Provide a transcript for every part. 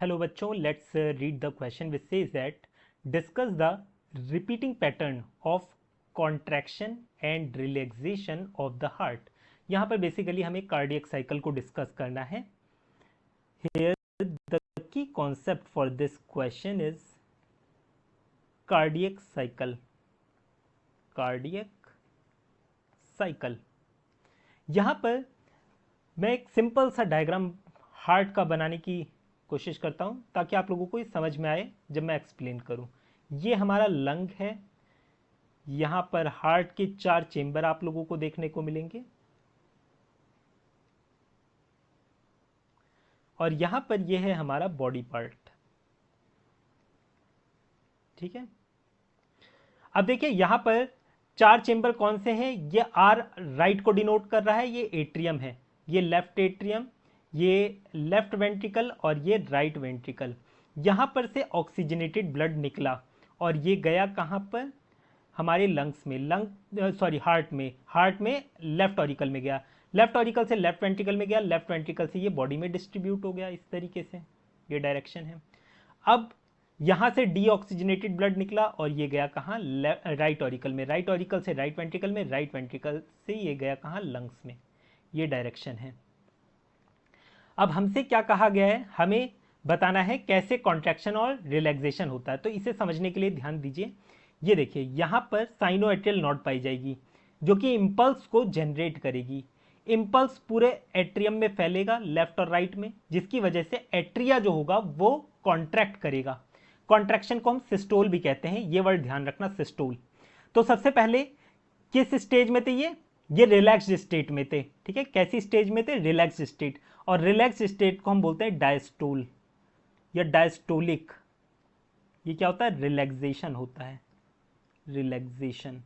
Hello बच्चों, let's read the question which says that discuss the repeating pattern of contraction and relaxation of the heart. यहाँ पर basically हमें cardiac cycle को discuss करना है। Here the key concept for this question is cardiac cycle. Cardiac cycle, यहाँ पर मैं एक सिंपल सा डायग्राम हार्ट का बनाने की कोशिश करता हूं ताकि आप लोगों को ये समझ में आए जब मैं एक्सप्लेन करूं। ये हमारा लंग है, यहां पर हार्ट के 4 चेंबर आप लोगों को देखने को मिलेंगे और यहां पर ये है हमारा बॉडी पार्ट। ठीक है, अब देखिए यहां पर 4 चेंबर कौन से हैं। ये आर राइट को डिनोट कर रहा है, ये एट्रियम है, ये लेफ्ट एट्रियम, ये लेफ्ट वेंट्रिकल और ये राइट वेंट्रिकल। यहां पर से ऑक्सीजनेटेड ब्लड निकला और ये गया कहां पर, हमारे लंग्स में, हार्ट में लेफ्ट ऑरिकल में गया, लेफ्ट ऑरिकल से लेफ्ट वेंट्रिकल में गया, लेफ्ट वेंट्रिकल से ये बॉडी में डिस्ट्रीब्यूट हो गया। इस तरीके से ये डायरेक्शन है। अब यहां से डीऑक्सीजनेटेड ब्लड निकला और ये गया कहां, राइट ऑरिकल में, राइट ऑरिकल से राइट वेंट्रिकल में, राइट वेंट्रिकल से ये गया कहां, लंग्स में। ये डायरेक्शन है। अब हमसे क्या कहा गया है, हमें बताना है कैसे कॉन्ट्रैक्शन और रिलैक्सेशन होता है। तो इसे समझने के लिए ध्यान दीजिए। ये देखिए यहां पर साइनोएट्रियल नॉड पाई जाएगी जो कि इंपल्स को जनरेट करेगी। इंपल्स पूरे एट्रियम में फैलेगा, लेफ्ट और राइट में, जिसकी वजह से एट्रिया जो होगा वो कॉन्ट्रैक्ट करेगा। कॉन्ट्रैक्शन को हम सिस्टोल भी कहते हैं, ये वर्ड ध्यान रखना, सिस्टोल। तो सबसे पहले किस स्टेज में थे ये रिलैक्स्ड स्टेट में थे। ठीक है, कैसी स्टेज में थे, रिलैक्स्ड स्टेट। और रिलैक्स्ड स्टेट को हम बोलते हैं डायस्टोल या डायस्टोलिक। ये क्या होता है, रिलैक्सेशन होता है, रिलैक्सेशन।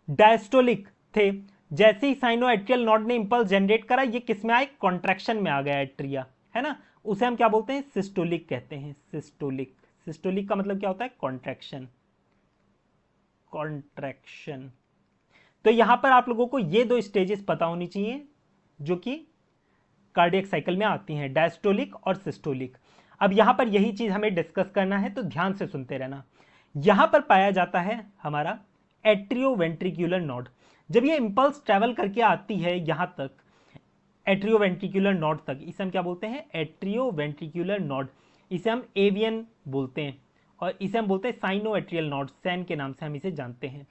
डायस्टोलिक थे, जैसे ही साइनोएट्रियल नॉड ने इंपल्स जनरेट करा, ये किस में आए, कॉन्ट्रैक्शन में आ गया एट्रिया, है ना। उसे हम क्या बोलते हैं, सिस्टोलिक कहते हैं, सिस्टोलिक। सिस्टोलिक का मतलब क्या होता है, कॉन्ट्रैक्शन, कॉन्ट्रैक्शन। तो यहां पर आप लोगों को ये 2 स्टेजेस पता होनी चाहिए जो कि कार्डियक साइकिल में आती हैं, डायस्टोलिक और सिस्टोलिक। अब यहां पर यही चीज हमें डिस्कस करना है, तो ध्यान से सुनते रहना। यहां पर पाया जाता है हमारा एट्रियोवेंट्रिकुलर नोड। जब ये इंपल्स ट्रेवल करके आती है यहां तक, एट्रियोवेंट्रिकुलर नोड तक, इसे हम क्या बोलते हैं, एट्रियोवेंट्रिकुलर नोड। इसे हम एवियन बोलते हैं और इसे हम बोलते हैं साइनोएट्रियल नोड, सैन के नाम से हम इसे जानते हैं।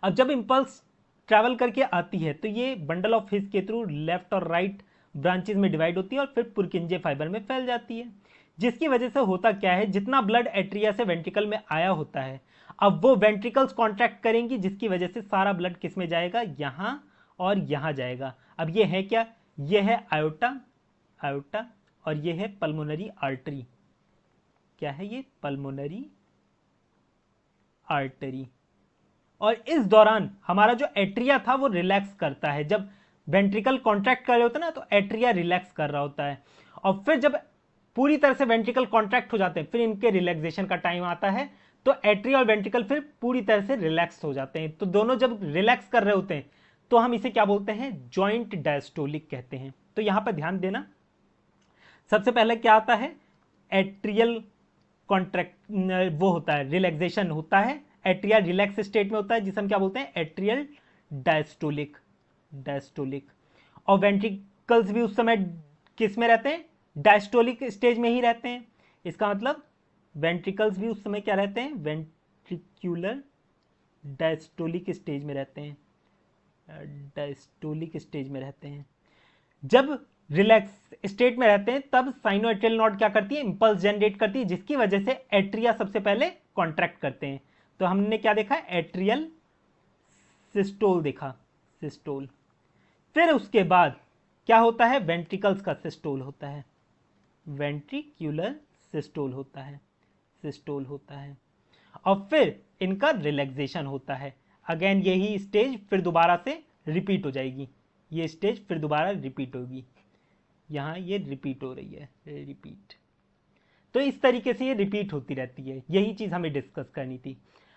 अब जब इंपल्स ट्रैवल करके आती है तो ये बंडल ऑफ हिस के थ्रू लेफ्ट और राइट ब्रांचेस में डिवाइड होती है और फिर पुरकिंजे फाइबर में फैल जाती है। जिसकी वजह से होता क्या है, जितना ब्लड एट्रिया से वेंट्रिकल में आया होता है, अब वो वेंट्रिकल्स कॉन्ट्रैक्ट करेंगी, जिसकी वजह से सारा ब्लड किस में जाएगा, यहां और यहां जाएगा। अब ये है क्या, ये है आयोटा, आयोटा, और ये है पल्मोनरी आर्टरी। क्या है ये, पल्मोनरी आर्टरी। और इस दौरान हमारा जो एट्रिया था वो रिलैक्स करता है। जब वेंट्रिकल कॉन्ट्रैक्ट कर रहे होते हैं ना, तो एट्रिया रिलैक्स कर रहा होता है। और फिर जब पूरी तरह से वेंट्रिकल कॉन्ट्रैक्ट हो जाते हैं, फिर इनके रिलैक्सेशन का टाइम आता है, तो एट्रिया और वेंट्रिकल फिर पूरी तरह से रिलैक्स हो जाते हैं। तो दोनों जब रिलैक्स कर रहे होते हैं तो हम इसे क्या बोलते हैं, जॉइंट डायस्टोलिक कहते हैं। तो यहां पर ध्यान देना, सबसे पहले क्या आता है, एट्रियल कॉन्ट्रैक्ट, वो होता है, रिलैक्सेशन होता है, एट्रिया रिलैक्स स्टेट में होता है, जिसे हम क्या बोलते हैं, एट्रियल डायस्टोलिक, डायस्टोलिक। और वेंट्रिकल्स भी उस समय किस में रहते हैं, डायस्टोलिक स्टेज में ही रहते हैं। इसका मतलब वेंट्रिकल्स भी उस समय क्या रहते हैं, वेंट्रिक्यूलर डायस्टोलिक स्टेज में रहते हैं, डायस्टोलिक स्टेज में रहते हैं। जब रिलैक्स स्टेट में रहते हैं तब साइनोएट्रियल नॉड क्या करती है, इंपल्स जनरेट करती है, जिसकी वजह से एट्रिया सबसे पहले कॉन्ट्रैक्ट करते हैं। तो हमने क्या देखा, एट्रियल सिस्टोल देखा, सिस्टोल। फिर उसके बाद क्या होता है, वेंट्रिकल्स का सिस्टोल होता है, वेंट्रिक्यूलर सिस्टोल होता है, सिस्टोल होता है। और फिर इनका रिलैक्सेशन होता है। अगेन यही स्टेज फिर दोबारा से रिपीट हो जाएगी, ये स्टेज फिर दोबारा रिपीट होगी, यहां ये रिपीट हो रही है, रिपीट। तो इस तरीके से ये रिपीट होती रहती है, यही चीज हमें डिस्कस करनी थी।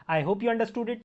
I hope you understood it.